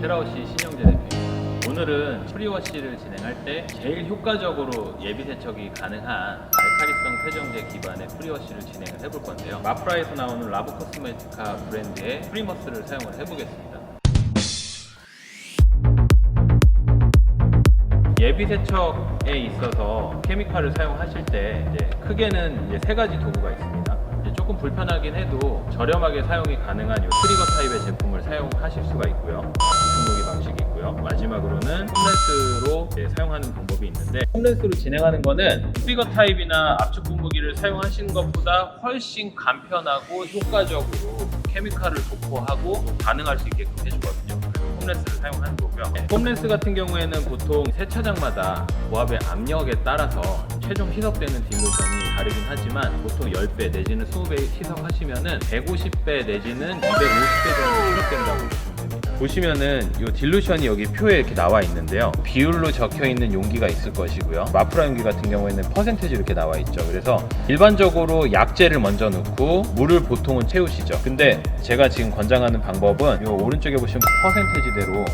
테라워시 신영재 대표입니다. 오늘은 프리워시를 진행할 때 제일 효과적으로 예비 세척이 가능한 알칼리성 세정제 기반의 프리워시를 진행을 해볼 건데요. 마프라에서 나오는 라브 코스메티카 브랜드의 프리머스를 사용을 해보겠습니다. 예비 세척에 있어서 케미칼을 사용하실 때 크게는 세 가지 도구가 있습니다. 조금 불편하긴 해도 저렴하게 사용이 가능한 이 트리거 타입의 제품을 사용하실 수가 있고요. 분무기 방식이 있고요. 마지막으로는 폼렌스로 사용하는 방법이 있는데, 폼렌스로 진행하는 거는 트리거 타입이나 압축 분무기를 사용하시는 것보다 훨씬 간편하고 효과적으로 케미칼을 도포하고 반응할 수 있게끔 해주거든요. 폼렌스를 사용하는 거고요. 폼렌스 같은 경우에는 보통 세차장마다 고압의 압력에 따라서 최종 희석되는 딜루션이 다르긴 하지만 보통 10배 내지는 20배 희석하시면은 150배 내지는 250배 정도 희석된다고 보시면 됩니다. 보시면은 이 딜루션이 여기 표에 이렇게 나와 있는데요. 비율로 적혀 있는 용기가 있을 것이고요. 마프라 용기 같은 경우에는 퍼센테이지 이렇게 나와 있죠. 그래서 일반적으로 약재를 먼저 넣고 물을 보통은 채우시죠. 근데 제가 지금 권장하는 방법은 이 오른쪽에 보시면 퍼센테이지대로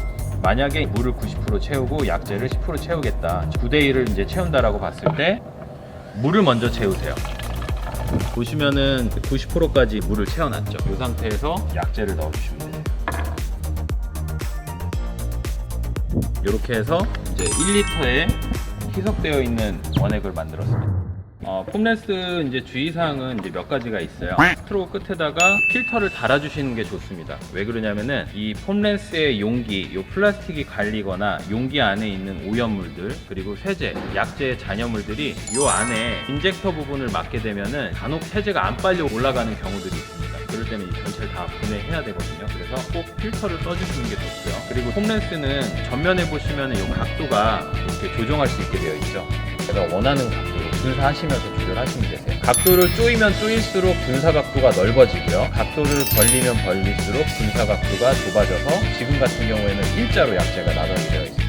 만약에 물을 90% 채우고 약재를 10% 채우겠다, 9대1을 이제 채운다라고 봤을 때 물을 먼저 채우세요. 보시면은 90%까지 물을 채워놨죠. 이 상태에서 약재를 넣어주시면 돼요. 이렇게 해서 이제 1리터에 희석되어 있는 원액을 만들었습니다. 폼렌스 이제 주의사항은 이제 몇 가지가 있어요. 스트로우 끝에다가 필터를 달아주시는 게 좋습니다. 왜 그러냐면은 이 폼렌스의 용기, 요 플라스틱이 갈리거나 용기 안에 있는 오염물들, 그리고 세제, 약재의 잔여물들이 요 안에 인젝터 부분을 맞게 되면은 간혹 세제가 안 빨려 올라가는 경우들이 있습니다. 그럴 때는 이 전체를 다 분해해야 되거든요. 그래서 꼭 필터를 써주시는 게 좋고요. 그리고 폼렌스는 전면에 보시면 이 각도가 이렇게 조정할 수 있게 되어 있죠. 제가 원하는 각도로 분사하시면서 조절하시면 되세요. 각도를 조이면 조일수록 분사 각도가 넓어지고요. 각도를 벌리면 벌릴수록 분사 각도가 좁아져서 지금 같은 경우에는 일자로 약재가 나가게 되어 있습니다.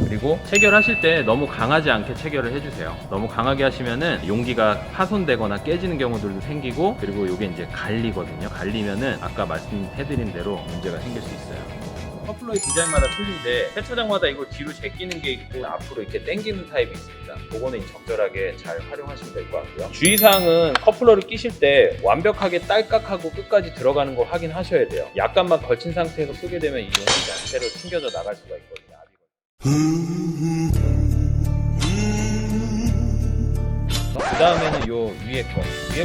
그리고 체결하실 때 너무 강하지 않게 체결을 해주세요. 너무 강하게 하시면은 용기가 파손되거나 깨지는 경우들도 생기고, 그리고 이게 이제 갈리거든요. 갈리면은 아까 말씀해드린 대로 문제가 생길 수 있어요. 커플러의 디자인마다 틀린데 세차장마다 이걸 뒤로 제끼는 게 있고 앞으로 이렇게 당기는 타입이 있습니다. 그거는 적절하게 잘 활용하시면 될 것 같고요. 주의사항은 커플러를 끼실 때 완벽하게 딸깍하고 끝까지 들어가는 거 확인하셔야 돼요. 약간만 걸친 상태에서 쏘게 되면 이 용기 자체로 튕겨져 나갈 수가 있거든요. 그 다음에는 요 위에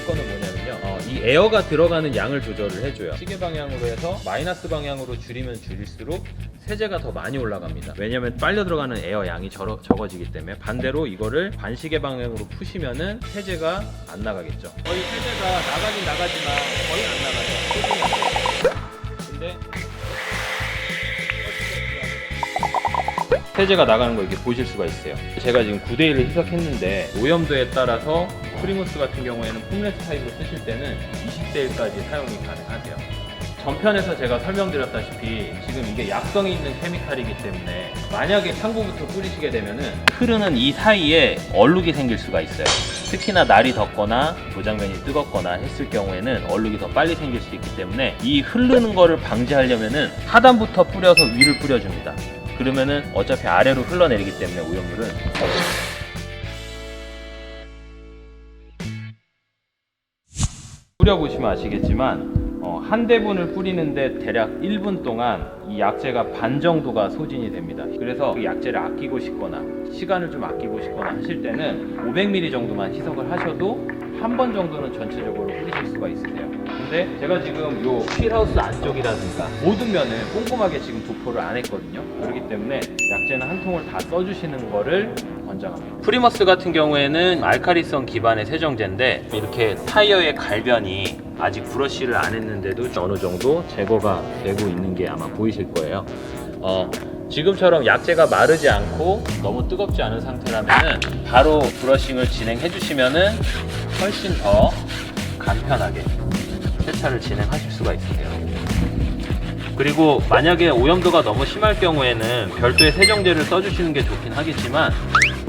거는 뭐냐면요, 이 에어가 들어가는 양을 조절을 해줘요. 시계 방향으로 해서 마이너스 방향으로 줄이면 줄일수록 세제가 더 많이 올라갑니다. 왜냐면 빨려 들어가는 에어 양이 적어지기 때문에. 반대로 이거를 반시계 방향으로 푸시면은 세제가 안 나가겠죠. 거의 세제가 나가긴 나가지만 거의 안 나가요. 근데 세제가 나가는 거 이렇게 보실 수가 있어요. 제가 지금 9대1을 희석했는데 오염도에 따라서 프리무스 같은 경우에는 폼렌스 타입으로 쓰실 때는 20대1까지 사용이 가능하세요. 전편에서 제가 설명드렸다시피 지금 이게 약성이 있는 케미칼이기 때문에 만약에 창고부터 뿌리시게 되면은 흐르는 이 사이에 얼룩이 생길 수가 있어요. 특히나 날이 덥거나 도장면이 뜨겁거나 했을 경우에는 얼룩이 더 빨리 생길 수 있기 때문에 이 흐르는 거를 방지하려면은 하단부터 뿌려서 위를 뿌려줍니다. 그러면은 어차피 아래로 흘러내리기 때문에 오염물은 뿌려보시면 아시겠지만 한 대분을 뿌리는데 대략 1분 동안 이 약재가 반 정도가 소진이 됩니다. 그래서 그 약재를 아끼고 싶거나 시간을 좀 아끼고 싶거나 하실 때는 500ml 정도만 희석을 하셔도 한 번 정도는 전체적으로 뿌리실 수가 있으세요. 근데 제가 지금 요 휠하우스 안쪽이라든가 모든 면을 꼼꼼하게 지금 도포를 안 했거든요. 그렇기 때문에 약재는 한 통을 다 써주시는 거를 권장합니다. 프리머스 같은 경우에는 알칼리성 기반의 세정제인데 이렇게 타이어의 갈변이 아직 브러쉬를 안 했는데도 어느 정도 제거가 되고 있는 게 아마 보이실 거예요. 지금처럼 약재가 마르지 않고 너무 뜨겁지 않은 상태라면은 바로 브러싱을 진행해 주시면은 훨씬 더 간편하게 세차를 진행하실 수가 있으세요. 그리고 만약에 오염도가 너무 심할 경우에는 별도의 세정제를 써주시는 게 좋긴 하겠지만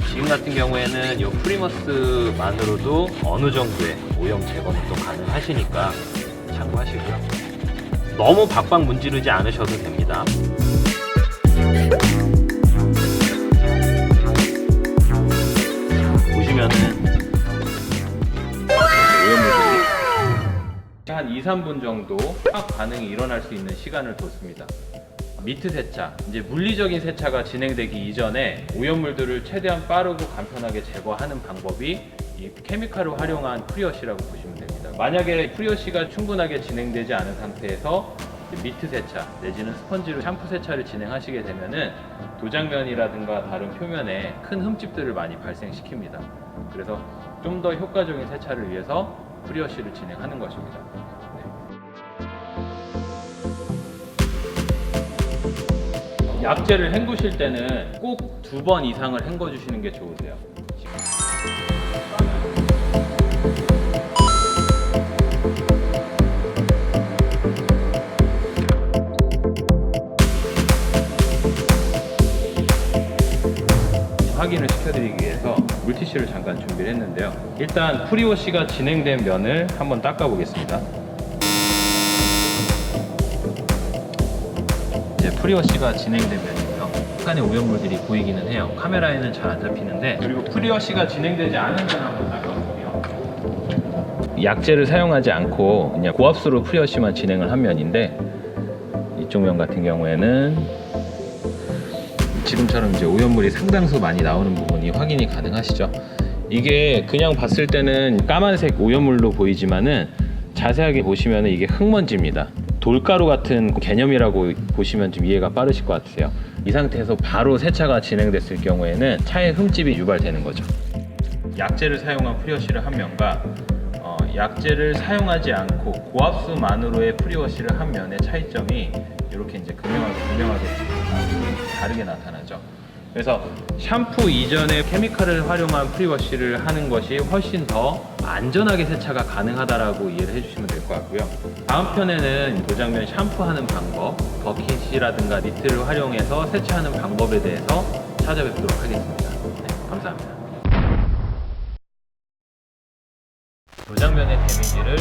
지금 같은 경우에는 이 프리머스만으로도 어느 정도의 오염 제거는 또 가능하시니까 참고하시고요. 너무 박박 문지르지 않으셔도 됩니다. 보시면은 오염물들이 한 2, 3분 정도 화학 반응이 일어날 수 있는 시간을 뒀습니다. 미트 세차, 이제 물리적인 세차가 진행되기 이전에 오염물들을 최대한 빠르고 간편하게 제거하는 방법이 이 케미칼을 활용한 프리워시라고 보시면 됩니다. 만약에 프리워시가 충분하게 진행되지 않은 상태에서 미트 세차 내지는 스펀지로 샴푸 세차를 진행하시게 되면은 도장면이라든가 다른 표면에 큰 흠집들을 많이 발생시킵니다. 그래서 좀 더 효과적인 세차를 위해서 프리워시를 진행하는 것입니다. 네. 약재를 헹구실 때는 꼭 2번 이상을 헹궈 주시는 게 좋으세요. 확인을 시켜드리기 위해서 물티슈를 잠깐 준비를 했는데요. 일단 프리워시가 진행된 면을 한번 닦아 보겠습니다. 이제 프리워시가 진행된 면이고요. 약간의 오염물들이 보이기는 해요. 카메라에는 잘 안 잡히는데, 그리고 프리워시가 진행되지 않은 면 한번 닦아볼게요. 약재를 사용하지 않고 그냥 고압수로 프리워시만 진행을 한 면인데, 이쪽 면 같은 경우에는 지금처럼 이제 오염물이 상당수 많이 나오는 부분이 확인이 가능하시죠. 이게 그냥 봤을 때는 까만색 오염물로 보이지만은 자세하게 보시면 이게 흙먼지입니다. 돌가루 같은 개념이라고 보시면 좀 이해가 빠르실 것 같으세요. 이 상태에서 바로 세차가 진행됐을 경우에는 차에 흠집이 유발되는 거죠. 약재를 사용한 프리워시를 한 면과 약재를 사용하지 않고 고압수만으로의 프리워시를 한 면의 차이점이 이렇게 이제 분명하게 다르게 나타나죠. 그래서 샴푸 이전에 케미칼을 활용한 프리워시를 하는 것이 훨씬 더 안전하게 세차가 가능하다라고 이해를 해주시면 될 것 같고요. 다음 편에는 도장면 샴푸하는 방법, 버킷이라든가 니트를 활용해서 세차하는 방법에 대해서 찾아뵙도록 하겠습니다. 네, 감사합니다. 도장면의 데미지를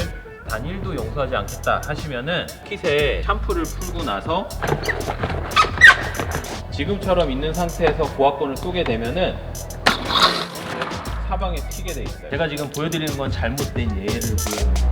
단 1도 용서하지 않겠다 하시면은 킷에 샴푸를 풀고 나서 지금처럼 있는 상태에서 고압건을 쏘게 되면은 사방에 튀게 돼 있어요. 제가 지금 보여드리는 건 잘못된 예를 보여드립니다.